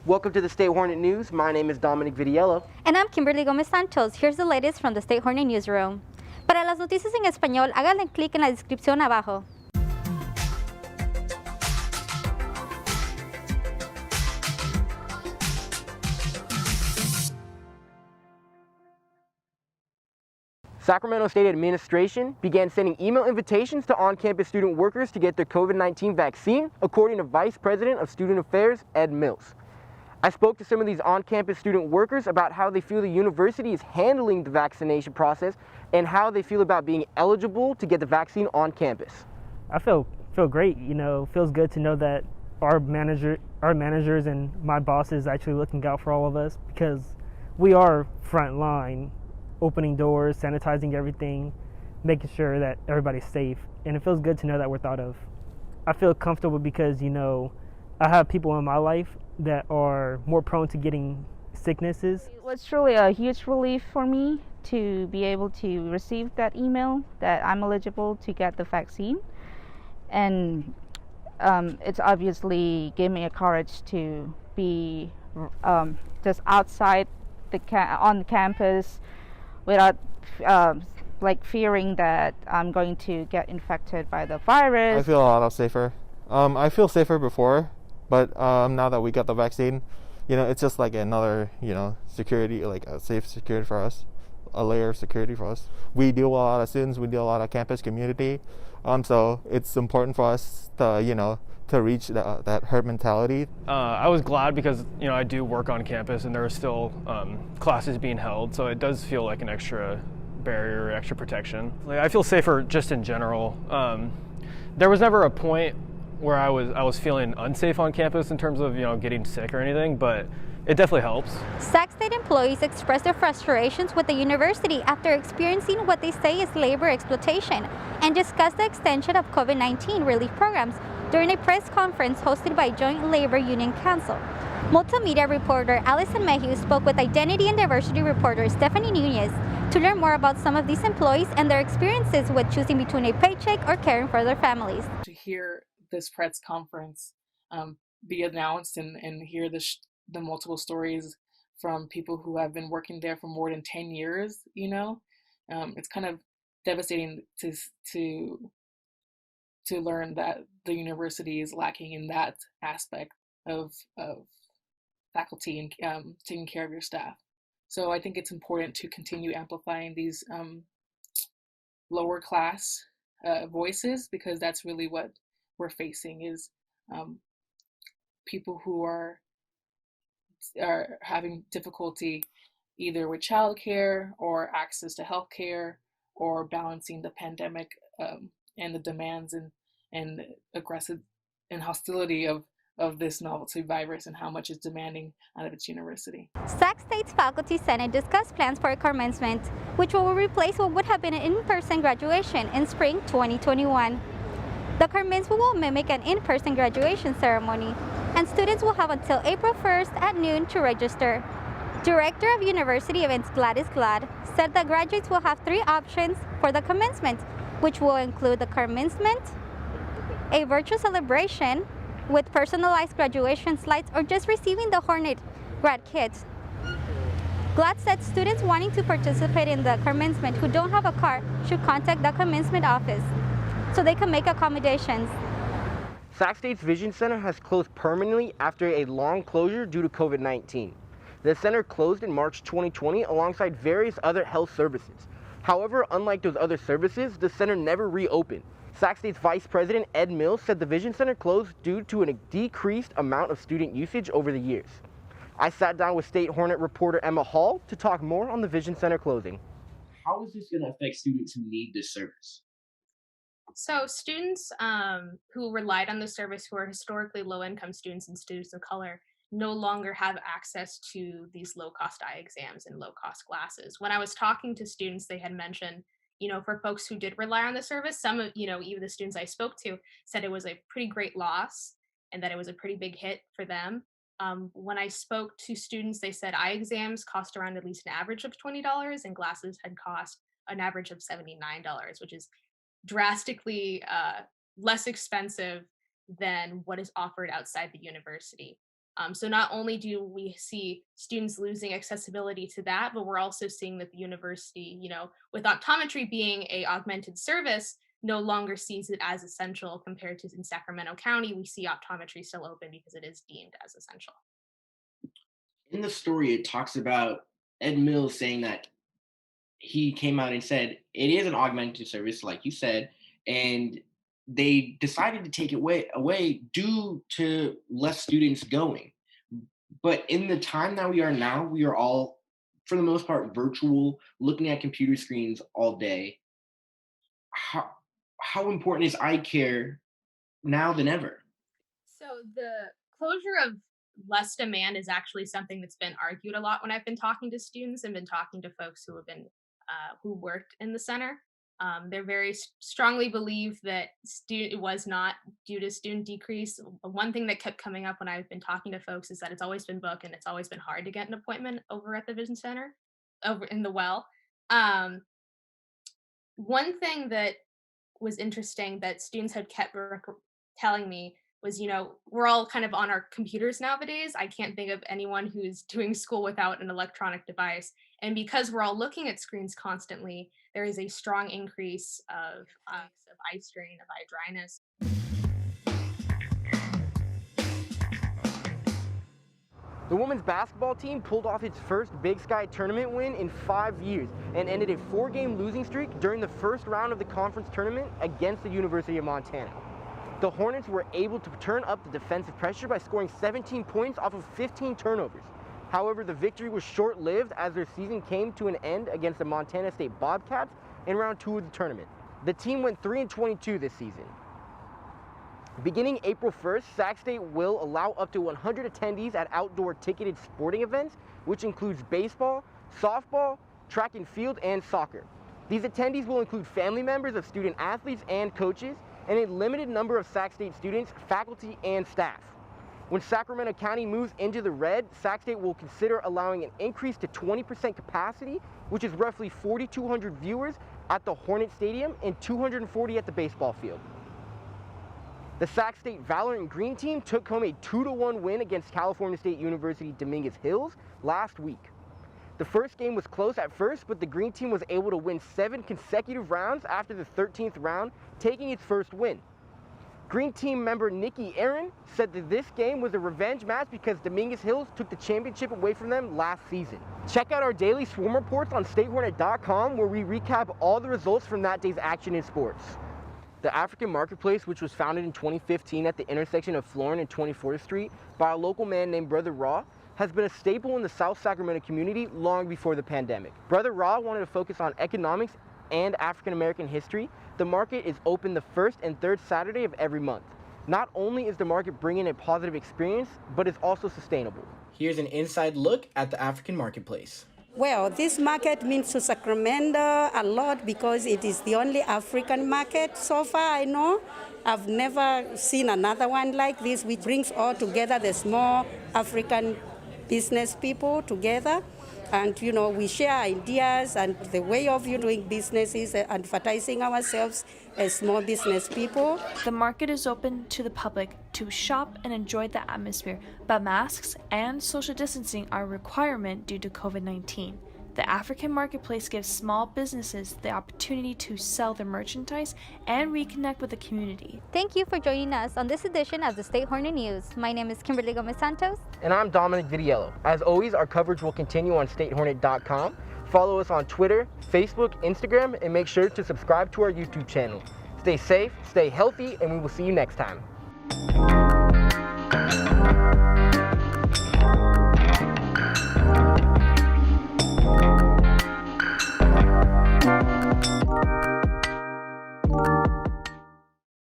Welcome to the State Hornet News. My name is Dominic Vidiello. And I'm Kimberly Gomez Santos. Here's the latest from the State Hornet Newsroom. Para las noticias en español, háganle clic en la descripción abajo. Sacramento State Administration began sending email invitations to on-campus student workers to get their COVID-19 vaccine, according to Vice President of Student Affairs, Ed Mills. I spoke to some of these on-campus student workers about how they feel the university is handling the vaccination process and how they feel about being eligible to get the vaccine on campus. I feel great. Feels good to know that our managers and my boss is actually looking out for all of us, because we are front line, opening doors, sanitizing everything, making sure that everybody's safe. And it feels good to know that we're thought of. I feel comfortable because, I have people in my life that are more prone to getting sicknesses. It was truly a huge relief for me to be able to receive that email that I'm eligible to get the vaccine. And it's obviously gave me a courage to be just outside on campus without fearing that I'm going to get infected by the virus. I feel a lot safer. I feel safer before, but now that we got the vaccine, it's just like another, security, like a safe security for us, a layer of security for us. We deal with a lot of students, we deal with a lot of campus community, so it's important for us to, to reach that herd mentality. I was glad because, I do work on campus and there are still classes being held, so it does feel like an extra barrier, extra protection. I feel safer just in general. There was never a point where I was feeling unsafe on campus in terms of getting sick or anything, but it definitely helps. Sac State employees expressed their frustrations with the university after experiencing what they say is labor exploitation and discussed the extension of COVID-19 relief programs during a press conference hosted by Joint Labor Union Council. Multimedia reporter Allison Mayhew spoke with identity and diversity reporter Stephanie Nunez to learn more about some of these employees and their experiences with choosing between a paycheck or caring for their families. To hear this press conference be announced and hear the multiple stories from people who have been working there for more than 10 years, it's kind of devastating to learn that the university is lacking in that aspect of faculty and taking care of your staff. So I think it's important to continue amplifying these lower class voices, because that's really what we're facing is people who are having difficulty either with childcare or access to healthcare or balancing the pandemic and the demands and aggressive and hostility of this novelty virus and how much it's demanding out of its university. Sac State's Faculty Senate discussed plans for a CARmencement, which will replace what would have been an in-person graduation in spring 2021. The CARmencement will mimic an in-person graduation ceremony, and students will have until April 1st at noon to register. Director of University Events Gladys Glad said that graduates will have 3 options for the commencement, which will include the CARmencement, a virtual celebration with personalized graduation slides, or just receiving the Hornet grad kit. Glad said students wanting to participate in the CARmencement who don't have a car should contact the commencement office so they can make accommodations. Sac State's Vision Center has closed permanently after a long closure due to COVID-19. The center closed in March 2020 alongside various other health services. However, unlike those other services, the center never reopened. Sac State's Vice President Ed Mills said the Vision Center closed due to a decreased amount of student usage over the years. I sat down with State Hornet reporter Emma Hall to talk more on the Vision Center closing. How is this going to affect students who need this service? So students who relied on the service, who are historically low-income students and students of color, no longer have access to these low-cost eye exams and low-cost glasses. When I was talking to students, they had mentioned, for folks who did rely on the service, some of, even the students I spoke to said it was a pretty great loss and that it was a pretty big hit for them. When I spoke to students, they said eye exams cost around at least an average of $20 and glasses had cost an average of $79, which is drastically less expensive than what is offered outside the university. So not only do we see students losing accessibility to that, but we're also seeing that the university, with optometry being a augmented service, no longer sees it as essential compared to in Sacramento County. We see optometry still open because it is deemed as essential. In the story, it talks about Ed Mills saying that he came out and said it is an augmented service, like you said, and they decided to take it away due to less students going. But in the time that we are now, we are all, for the most part, virtual, looking at computer screens all day. How important is eye care now than ever? So the closure of less demand is actually something that's been argued a lot when I've been talking to students and been talking to folks who have been who worked in the center. They're very strongly believe that it was not due to student decrease. One thing that kept coming up when I've been talking to folks is that it's always been booked and it's always been hard to get an appointment over at the Vision Center, over in the Well. One thing that was interesting that students had kept telling me was, we're all kind of on our computers nowadays. I can't think of anyone who's doing school without an electronic device. And because we're all looking at screens constantly, there is a strong increase of eye strain, of eye dryness. The women's basketball team pulled off its first Big Sky tournament win in 5 years and ended a 4-game losing streak during the first round of the conference tournament against the University of Montana. The Hornets were able to turn up the defensive pressure by scoring 17 points off of 15 turnovers. However, the victory was short-lived as their season came to an end against the Montana State Bobcats in round 2 of the tournament. The team went 3-22 this season. Beginning April 1st, Sac State will allow up to 100 attendees at outdoor ticketed sporting events, which includes baseball, softball, track and field, and soccer. These attendees will include family members of student athletes and coaches, and a limited number of Sac State students, faculty, and staff. When Sacramento County moves into the red, Sac State will consider allowing an increase to 20% capacity, which is roughly 4,200 viewers at the Hornet Stadium and 240 at the baseball field. The Sac State Valorant Green Team took home a 2-1 win against California State University Dominguez Hills last week. The first game was close at first, but the Green Team was able to win 7 consecutive rounds after the 13th round, taking its first win. Green Team member Nikki Aaron said that this game was a revenge match because Dominguez Hills took the championship away from them last season. Check out our daily Swarm reports on statehornet.com, where we recap all the results from that day's action in sports. The African Marketplace, which was founded in 2015 at the intersection of Florin and 24th Street by a local man named Brother Raw, has been a staple in the South Sacramento community long before the pandemic. Brother Raw wanted to focus on economics and African American history. The market is open the first and third Saturday of every month. Not only is the market bringing a positive experience, but it's also sustainable. Here's an inside look at the African Marketplace. Well, this market means to Sacramento a lot because it is the only African market so far I know. I've never seen another one like this, which brings all together the small African business people together. And, we share ideas and the way of doing business is advertising ourselves as small business people. The market is open to the public to shop and enjoy the atmosphere, but masks and social distancing are a requirement due to COVID-19. The African Marketplace gives small businesses the opportunity to sell their merchandise and reconnect with the community. Thank you for joining us on this edition of the State Hornet News. My name is Kimberly Gomez-Santos. And I'm Dominic Vidiello. As always, our coverage will continue on statehornet.com. Follow us on Twitter, Facebook, Instagram, and make sure to subscribe to our YouTube channel. Stay safe, stay healthy, and we will see you next time.